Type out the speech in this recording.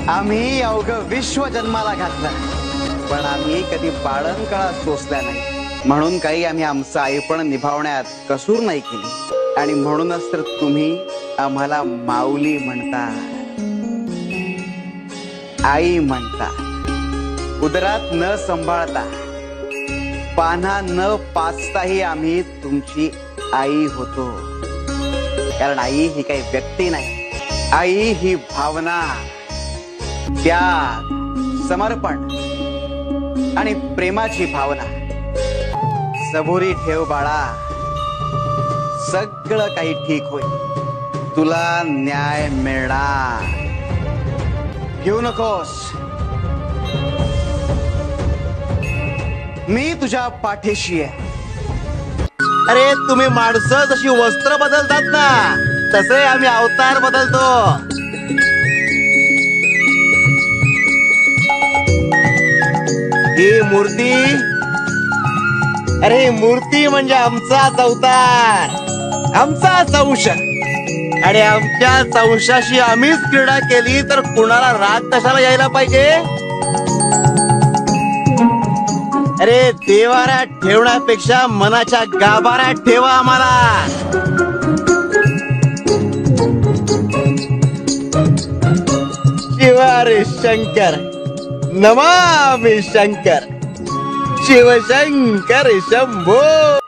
आम्ही अवघं विश्व जन्माला घातलं, पण आम्ही कधी बाळंतकाळात सोसल्या नाही. म्हणून काही आम्ही आमचं आईपण निभावण्यात कसूर नाही केली. आणि म्हणूनच तर तुम्ही आम्हाला माऊली म्हणता, आई म्हणता. उदरात न सांभाळता, पान्हा न पाचताही आम्ही तुमची आई होतो. कारण आई ही काही व्यक्ती नाही, आई ही भावना, त्याग, समर्पण आणि प्रेमाची भावना. सबुरी ठेव बाळा, सगळं काही ठीक होईल. तुला न्याय मिळणार. घेऊ नकोस, मी तुझ्या पाठीशी आहे. अरे तुम्ही माणसं जशी वस्त्र बदलतात ना, तसे आम्ही अवतार बदलतो. ही मूर्ती, अरे मूर्ती म्हणजे आमचाच अवतार, आमचाच अंश. आणि आमच्या अंशाशी आम्हीच क्रीडा केली तर कुणाला राग कशाला यायला पाहिजे. अरे देवाऱ्यात ठेवण्यापेक्षा मनाच्या गाभाऱ्यात ठेवा आम्हाला. शिवारे शंकर, नमामि शंकर, शिवशंकर शंभो.